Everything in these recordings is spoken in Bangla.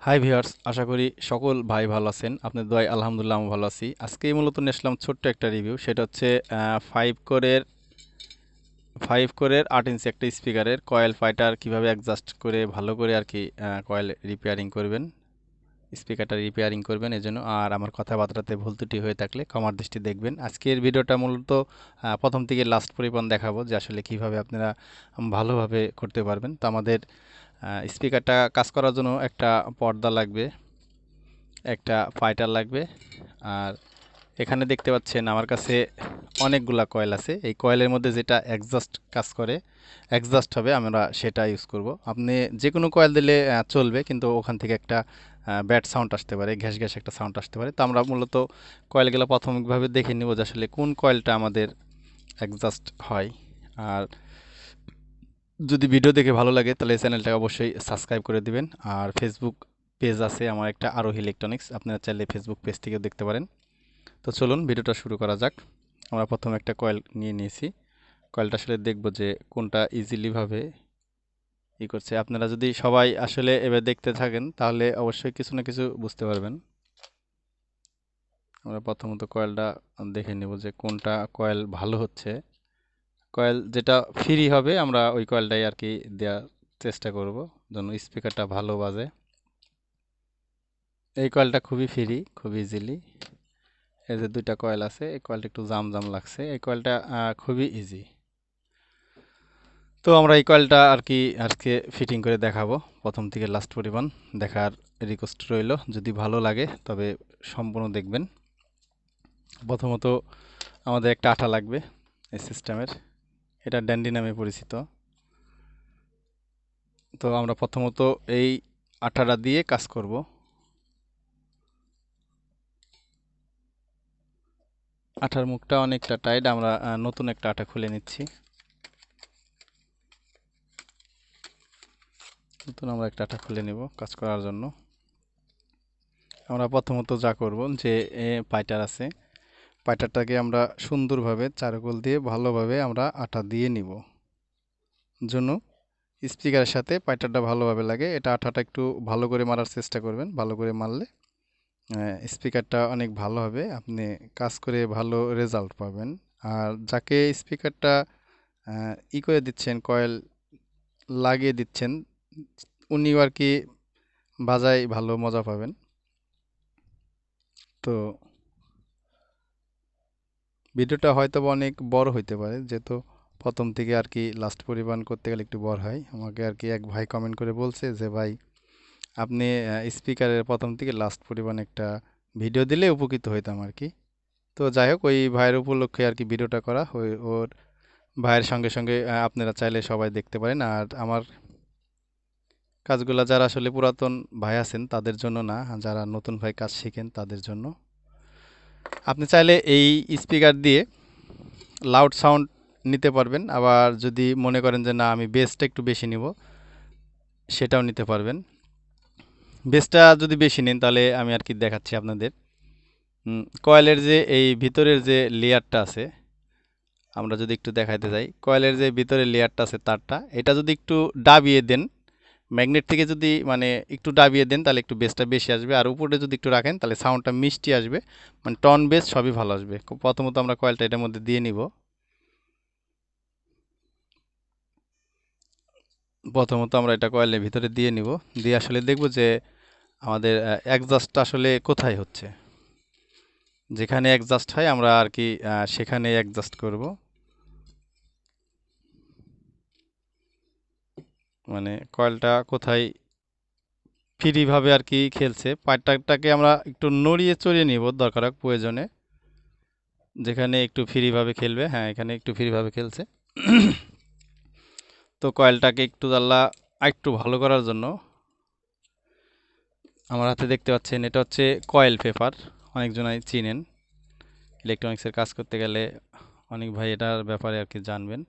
হাই ভিউয়ার্স, আশা করি সকল ভাই ভালো আছেন। আপনার দোয়ায় আলহামদুলিল্লাহ আমি ভালো আছি। আজকে মূলত নিয়ে আসলাম ছোট্ট একটা রিভিউ। সেটা হচ্ছে ফাইভ কোরের 8 ইঞ্চি একটা স্পিকারের কয়েল ফাইটার কিভাবে অ্যাডজাস্ট করে ভালো করে আর কি কয়েল রিপেয়ারিং করবেন, স্পিকারটা রিপেয়ারিং করবেন। এজন্য আর আমার কথাবার্তাতে ভুল ত্রুটি হয়ে থাকলে ক্ষমার দৃষ্টি দেখবেন। আজকের ভিডিওটা মূলত প্রথম থেকে লাস্ট পরিমাণ দেখাবো যে আসলে কিভাবে আপনারা ভালোভাবে করতে পারবেন। তো আমাদের স্পিকারটা কাজ করার জন্য একটা পর্দা লাগবে, একটা ফাইটার লাগবে। আর এখানে দেখতে পাচ্ছেন আমার কাছে অনেকগুলা কয়েল আছে। এই কয়েলের মধ্যে যেটা এক্সজস্ট কাজ করে, এক্সজস্ট হবে, আমরা সেটা ইউজ করব। আপনি যে কোনো কয়েল দিলে চলবে, কিন্তু ওখান থেকে একটা ব্যাড সাউন্ড আসতে পারে, ঘ্যাস ঘ্যাস একটা সাউন্ড আসতে পারে। তো আমরা মূলত কয়েলগুলো প্রাথমিকভাবে দেখে নিব যে আসলে কোন কয়েলটা আমাদের এক্সজস্ট হয়। আর যদি ভিডিও দেখে ভালো লাগে তাহলে চ্যানেলটাকে অবশ্যই সাবস্ক্রাইব করে দিবেন। আর ফেসবুক পেজ আছে আমার একটা, আরোহী ইলেকট্রনিক্স, আপনারা চাইলে ফেসবুক পেজ থেকেও দেখতে পারেন। তো চলুন ভিডিওটা শুরু করা যাক। আমরা প্রথমে একটা কয়েল নিয়ে নিয়েছি। কয়েলটা আসলে দেখব যে কোনটা ইজিলি ভাবে করছে। আপনারা যদি সবাই আসলে এবার দেখতে থাকেন তাহলে অবশ্যই কিছু না কিছু বুঝতে পারবেন। আমরা প্রথমত কয়েলটা দেখে নেব যে কোনটা কয়েল ভালো হচ্ছে। কয়েল যেটা ফ্রি হবে আমরা ওই কয়েলটাই আর কি দেওয়ার চেষ্টা করব, যেন স্পিকারটা ভালো বাজে। এই কয়েলটা খুবই ফ্রি, খুব ইজিলি। এই যে দুইটা কয়েল আছে, এই কয়েলটা একটু জাম জাম লাগছে। এই কয়েলটা খুবই ইজি। তো আমরা এই কয়েলটা আর কি আজকে ফিটিং করে দেখাবো, প্রথম থেকে লাস্ট পরিমাণ দেখার রিকোয়েস্ট রইল। যদি ভালো লাগে তবে সম্পূর্ণ দেখবেন। প্রথমত আমাদের একটা আঠা লাগবে এই সিস্টেমের, এটা ড্যান্ডি নামে পরিচিত। তো আমরা প্রথমত এই আঠাটা দিয়ে কাজ করব। আঠার মুখটা অনেকটা টাইট, আমরা নতুন একটা আঠা খুলে নিচ্ছি। নতুন আমরা একটা আঠা খুলে নিব কাজ করার জন্য। আমরা প্রথমত যা করব যে পাইটার আছে, পাইটারটাকে আমরা সুন্দরভাবে চারকোল দিয়ে ভালোভাবে আমরা আঠা দিয়ে নিব, জন্য স্পিকারের সাথে পাইটারটা ভালোভাবে লাগে। এটা আঠাটা একটু ভালো করে মারার চেষ্টা করবেন, ভালো করে মারলে স্পিকারটা অনেক ভালো হবে, আপনি কাজ করে ভালো রেজাল্ট পাবেন। আর যাকে স্পিকারটা করে দিচ্ছেন, কয়েল লাগিয়ে দিচ্ছেন, উনিও আর কি বাজায় ভালো মজা পাবেন। তো ভিডিওটা হয়তো বা অনেক বড় হইতে পারে, যেহেতু প্রথম থেকে আর কি লাস্ট পরিমাণ করতে গেলে একটু বড় হয়। আমাকে আর কি এক ভাই কমেন্ট করে বলছে যে ভাই আপনি স্পিকারের প্রথম থেকে লাস্ট পরিমাণ একটা ভিডিও দিলে উপকৃত হইতাম আর কি। তো যাই হোক, ওই ভাইয়ের উপলক্ষে আর কি ভিডিওটা করা। ওর ভাইয়ের সঙ্গে সঙ্গে আপনারা চাইলে সবাই দেখতে পারেন। আর আমার কাজগুলা যারা আসলে পুরাতন ভাই আছেন তাদের জন্য না, যারা নতুন ভাই কাজ শিখেন তাদের জন্য। আপনি চাইলে এই স্পিকার দিয়ে লাউড সাউন্ড নিতে পারবেন, আবার যদি মনে করেন যে না আমি বেসটা একটু বেশি নিব, সেটাও নিতে পারবেন। বেসটা যদি বেশি নেন তাহলে আমি আর কি দেখাচ্ছি আপনাদের। কয়েলের যে এই ভিতরের যে লেয়ারটা আছে, আমরা যদি একটু দেখাইতে যাই, কয়েলের যে ভিতরের লেয়ারটা আছে তারটা, এটা যদি একটু দাবিয়ে দেন, ম্যাগনেট থেকে যদি মানে একটু দাবিয়ে দেন তাহলে একটু বেসটা বেশি আসবে। আর উপরে যদি একটু রাখেন তাহলে সাউন্ডটা মিষ্টি আসবে, মানে টন বেস সবই ভালো আসবে। প্রথমত আমরা কয়েলটা এটার মধ্যে দিয়ে নিব। প্রথমত আমরা এটা কয়েলের ভিতরে দিয়ে নিব, দিয়ে আসলে দেখব যে আমাদের অ্যাডজাস্টটা আসলে কোথায় হচ্ছে। যেখানে অ্যাডজাস্ট হয় আমরা আর কি সেখানে অ্যাডজাস্ট করব। মানে কয়েলটা কোথায় ফ্রিভাবে আর কি খেলছে, পাইপটাকে আমরা একটু নড়িয়ে চড়িয়ে নিব দরকার প্রয়োজনে, যেখানে একটু ফ্রিভাবে খেলবে। হ্যাঁ, এখানে একটু ফ্রিভাবে খেলছে। তো কয়েলটাকে একটু একটু ভালো করার জন্য আমার হাতে দেখতে পাচ্ছেন এটা হচ্ছে কয়েল পেপার। অনেকজনাই চিনেন, ইলেকট্রনিক্সের কাজ করতে গেলে অনেক ভাই এটার ব্যাপারে আর কি জানবেন।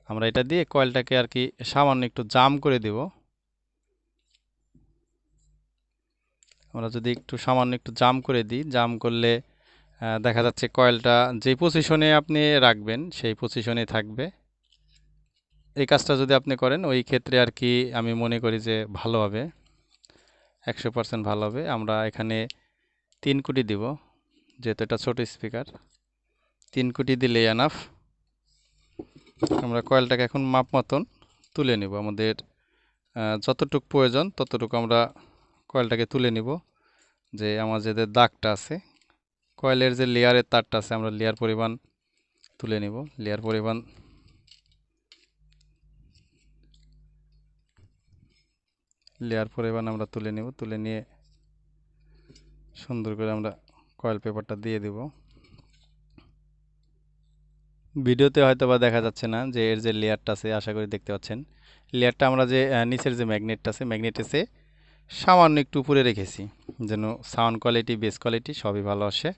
আমরা এটা দিয়ে কয়েলটাকে আর কি সামান্য একটু জাম করে দেব। আমরা যদি একটু সামান্য একটু জাম করে দিই, জাম করলে দেখা যাচ্ছে কয়েলটা যে পজিশনে আপনি রাখবেন সেই পজিশনে থাকবে। এই কাজটা যদি আপনি করেন ওই ক্ষেত্রে আর কি আমি মনে করি যে ভালো হবে। 100% ভালো হবে। আমরা এখানে 3 কোটি দিব, যেহেতু এটা ছোট স্পিকার। 3 কোটি দিলে এনাফ। আমরা কয়েলটাকে এখন মাপ মতন তুলে নিব। আমাদের যতটুকু প্রয়োজন ততটুকু আমরা কয়েলটাকে তুলে নিব। যে আমার যে দাগটা আছে, কয়েলের যে লেয়ারের তারটা আছে, আমরা লেয়ার পরিমাণ তুলে নিব। লেয়ার পরিমাণ আমরা তুলে নিব। তুলে নিয়ে সুন্দর করে আমরা কয়েল পেপারটা দিয়ে দিব। ভিডিওতে হয়তো বা দেখা যাচ্ছে না যে এর যে লেয়ারটা আছে, আশা করি দেখতে পাচ্ছেন। লেয়ারটা আমরা যে নিচের যে ম্যাগনেটটা আছে, ম্যাগনেটেসে সামান্য একটু উপরে রেখেছি, যেন সাউন্ড কোয়ালিটি, বেস কোয়ালিটি সবই ভালো আসে।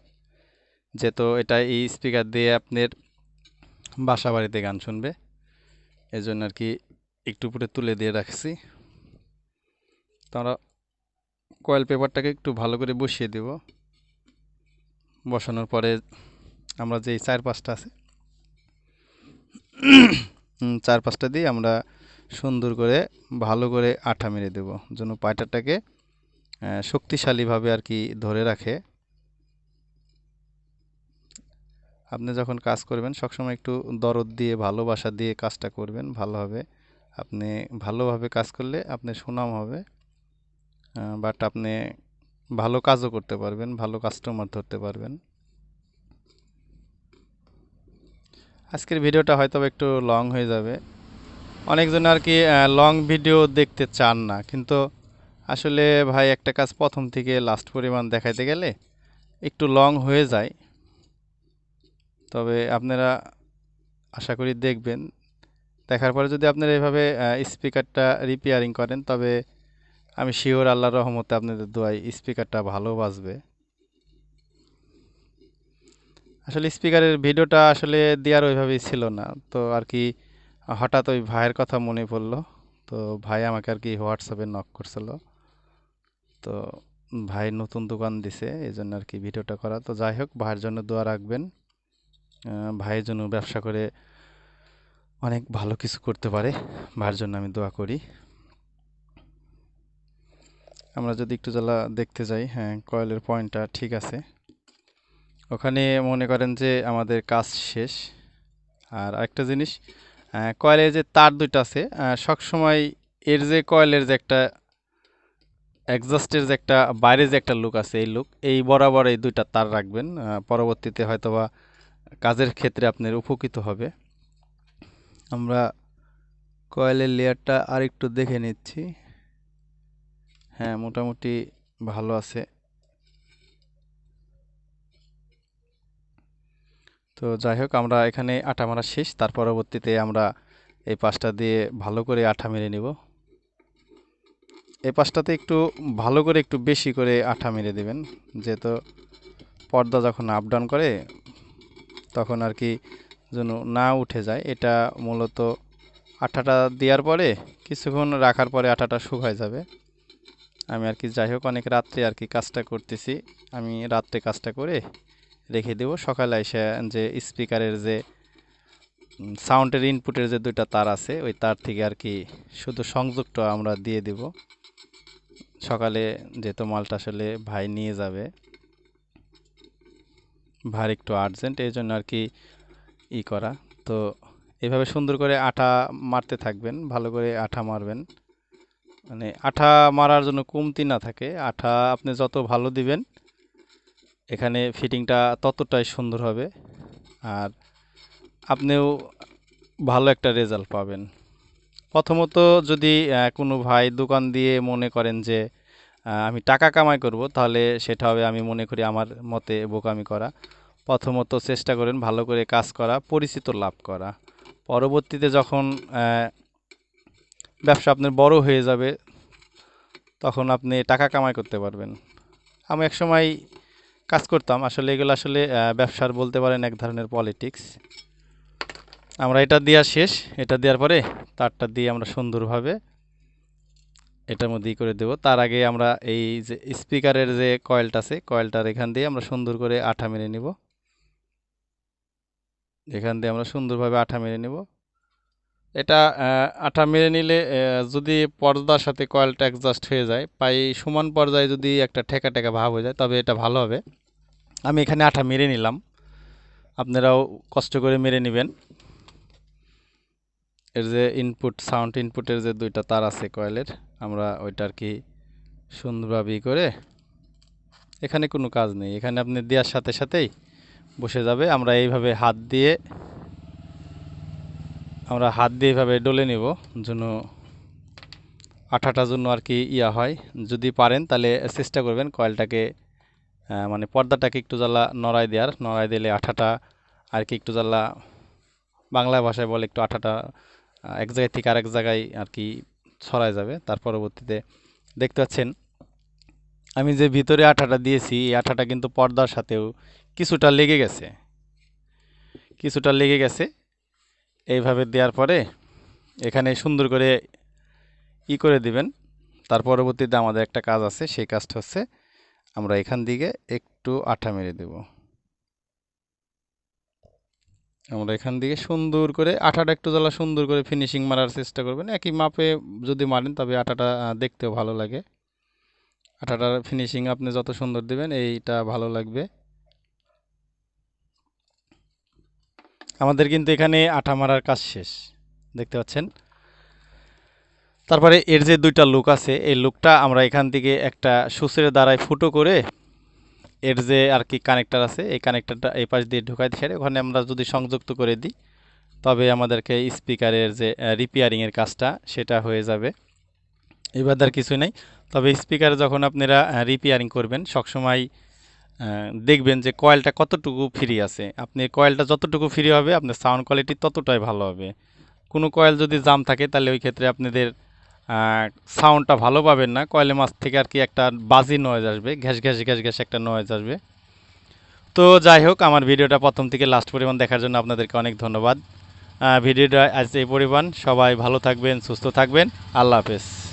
যেহেতু এটা এই স্পিকার দিয়ে আপনার বাসা বাড়িতে গান শুনবে, এজন্য আর কি একটু উপরে তুলে দিয়ে রাখছি। তো আমরা কয়েল পেপারটাকে একটু ভালো করে বসিয়ে দেব। বসানোর পরে আমরা যে 4-5টা আছে, 4-5টা দিয়ে আমরা সুন্দর করে ভালো করে আঠা মেরে দেব, যেন পাইটারটাকে শক্তিশালীভাবে আর কি ধরে রাখে। আপনি যখন কাজ করবেন সবসময় একটু দরদ দিয়ে, ভালোবাসা দিয়ে কাজটা করবেন, ভালো হবে। আপনি ভালোভাবে কাজ করলে আপনার সুনাম হবে, বাট আপনি ভালো কাজও করতে পারবেন, ভালো কাস্টমার ধরতে পারবেন। আজকের ভিডিওটা হয়তো একটু লং হয়ে যাবে। অনেকজন আর কি লং ভিডিও দেখতে চান না, কিন্তু আসলে ভাই একটা কাজ প্রথম থেকে লাস্ট পরিমাণ দেখাইতে গেলে একটু লং হয়ে যায়। তবে আপনারা আশা করি দেখবেন, দেখার পরে যদি আপনারা এভাবে স্পিকারটা রিপেয়ারিং করেন, তবে আমি শিওর আল্লাহর রহমতে আপনাদের দোয়ায় স্পিকারটা ভালো বাজবে। আসলে স্পিকারের ভিডিওটা আসলে দেওয়ার ওইভাবেই ছিল না, তো আর কি হঠাৎ ওই ভাইয়ের কথা মনে পড়লো। তো ভাই আমাকে আর কি হোয়াটসঅ্যাপে নক করছিল। তো ভাই নতুন দোকান দিছে, এই জন্য আর কি ভিডিওটা করা। তো যাই হোক, ভাইয়ের জন্য দোয়া রাখবেন। ভাইয়ের জন্য ব্যবসা করে অনেক ভালো কিছু করতে পারে, ভাইয়ের জন্য আমি দোয়া করি। আমরা যদি একটু জ্বালা দেখতে যাই, হ্যাঁ কয়েলের পয়েন্টটা ঠিক আছে। ওখানে মনে করেন যে আমাদের কাজ শেষ। আর আরেকটা জিনিস, কয়েলের যে তার দুইটা আছে, সবসময় এর যে কয়েলের যে একটা এক্সস্টের যে একটা বাইরে যে একটা লুক আছে, এই বরাবর এই দুইটা তার রাখবেন। পরবর্তীতে হয়তোবা কাজের ক্ষেত্রে আপনার উপকৃত হবে। আমরা কয়েলের লেয়ারটা আর একটু দেখে নিচ্ছি। হ্যাঁ, মোটামুটি ভালো আছে। তো যাই হোক, আমরা এখানে আঠা মারা শেষ। তার পরবর্তীতে আমরা এই পাশটা দিয়ে ভালো করে আঠা মেরে নিব। এই পাশটাতে একটু ভালো করে, একটু বেশি করে আঠা মেরে দেবেন, যেহেতু পর্দা যখন আপ ডাউন করে তখন আর কি যেন না উঠে যায়। এটা মূলত আঠাটা দেওয়ার পরে কিছুক্ষণ রাখার পরে আঠাটা শুকায় যাবে। আমি আর কি যাই হোক অনেক রাত্রে আর কি কাজটা করতেছি। আমি রাত্রে কাজটা করে রেখে দেব, সকালে এসে যে স্পিকারের যে সাউন্ডের ইনপুটের যে দুইটা তার আছে, ওই তার থেকে আর কি শুধু সংযোগটা আমরা দিয়ে দেব। সকালে যেহেতু মালটা আসলে ভাই নিয়ে যাবে, ভাই একটু আর্জেন্ট, এই জন্য আর কি করা। তো এভাবে সুন্দর করে আঠা মারতে থাকবেন, ভালো করে আঠা মারবেন, মানে আঠা মারার জন্য কমতি না থাকে। আঠা আপনি যত ভালো দিবেন এখানে ফিটিংটা ততটাই সুন্দর হবে, আর আপনিও ভালো একটা রেজাল্ট পাবেন। প্রথমত যদি কোনো ভাই দোকান দিয়ে মনে করেন যে আমি টাকা কামাই করব, তাহলে সেটা হবে, আমি মনে করি আমার মতে, বোকামি করা। প্রথমত চেষ্টা করেন ভালো করে কাজ করা, পরিচিত লাভ করা। পরবর্তীতে যখন ব্যবসা আপনার বড় হয়ে যাবে, তখন আপনি টাকা কামাই করতে পারবেন। আমি একসময় কাজ করতাম, আসলে এগুলো আসলে ব্যবসার বলতে পারেন এক ধরনের পলিটিক্স। আমরা এটা দেওয়া শেষ, এটা দেওয়ার পরে তারটা দিয়ে আমরা সুন্দরভাবে এটার মধ্যে করে দেব। তার আগে আমরা এই যে স্পিকারের যে কয়েলটা আছে, কয়েলটার এখান দিয়ে আমরা সুন্দর করে আঠা মেরে নিব। এখান দিয়ে আমরা সুন্দরভাবে আঠা মেরে নেব। এটা আঠা মেরে নিলে যদি পর্দার সাথে কয়েলটা অ্যাডজাস্ট হয়ে যায়, প্রায় সমান পর্যায়ে যদি একটা ঠেকা ঠেকা ভাব হয়ে যায় তবে এটা ভালো হবে। আমি এখানে আঠা মেরে নিলাম, আপনারাও কষ্ট করে মেরে নেবেন। এর যে ইনপুট সাউন্ড ইনপুটের যে দুইটা তার আছে কয়েলের, আমরা ওইটা আর কি সুন্দরভাবে করে, এখানে কোনো কাজ নেই, এখানে আপনি দেওয়ার সাথে সাথেই বসে যাবে। আমরা হাত দিয়ে এইভাবে ডলে নেব যেন আঠাটার জন্য আর কি ইয়া হয়। যদি পারেন তাহলে চেষ্টা করবেন কয়েলটাকে মানে পর্দাটাকে একটু জ্বালা নড়াই দিলে আঠাটা আর কি একটু জ্বালা, বাংলা ভাষায় বলে একটু আঠাটা এক জায়গায় থেকে আরেক জায়গায় আর কি ছড়ায় যাবে। তার পরবর্তীতে দেখতে পাচ্ছেন আমি যে ভিতরে আঠাটা দিয়েছি, এই আঠাটা কিন্তু পর্দার সাথেও কিছুটা লেগে গেছে, এইভাবে দেওয়ার পরে এখানে সুন্দর করে করে দিবেন। তার পরবর্তীতে আমাদের একটা কাজ আছে, সেই কাজটা হচ্ছে আমরা এখান দিকে একটু আঠা মেরে দেব। আমরা এখান দিকে সুন্দর করে আঠাটা একটু জ্বালা সুন্দর করে ফিনিশিং মারার চেষ্টা করবেন। একই মাপে যদি মারেন তবে আঠাটা দেখতেও ভালো লাগে। আঠাটার ফিনিশিং আপনি যত সুন্দর দিবেন এইটা ভালো লাগবে। আমাদের কিন্তু এখানে আঠা মারার কাজ শেষ, দেখতে পাচ্ছেন। তারপরে এর যে দুইটা লুক আছে, এই লুকটা আমরা এখান থেকে একটা সুচের দ্বারায় ফুটো করে এর যে আর কি কানেক্টর আছে, এই কানেক্টরটা এই পাশ দিয়ে ঢুকাই দিয়ে ওখানে আমরা যদি সংযুক্ত করে দিই তবে আমাদেরকে স্পিকারের যে রিপেয়ারিংয়ের কাজটা সেটা হয়ে যাবে। এবার আর কিছুই নাই। তবে স্পিকার যখন আপনারা রিপেয়ারিং করবেন সবসময় দেখবেন যে কয়েলটা কতটুকু ফ্রি আছে। আপনি কয়েলটা যতটুকু ফ্রি হবে আপনার সাউন্ড কোয়ালিটি ততটাই ভালো হবে। কোনো কয়েল যদি জাম থাকে তাহলে ওই ক্ষেত্রে আপনাদের সাউন্ডটা ভালো পাবেন না, কয়েলের মাছ থেকে আর কি একটা বাজি নয়েজ আসবে, ঘ্যাস ঘ্যাস ঘ্যাস ঘ্যাস একটা নয়েজ আসবে। তো যাই হোক, আমার ভিডিওটা প্রথম থেকে লাস্ট পরিমাণ দেখার জন্য আপনাদেরকে অনেক ধন্যবাদ। ভিডিওটা আজ এই পরিমাণ। সবাই ভালো থাকবেন, সুস্থ থাকবেন। আল্লাহ হাফেজ।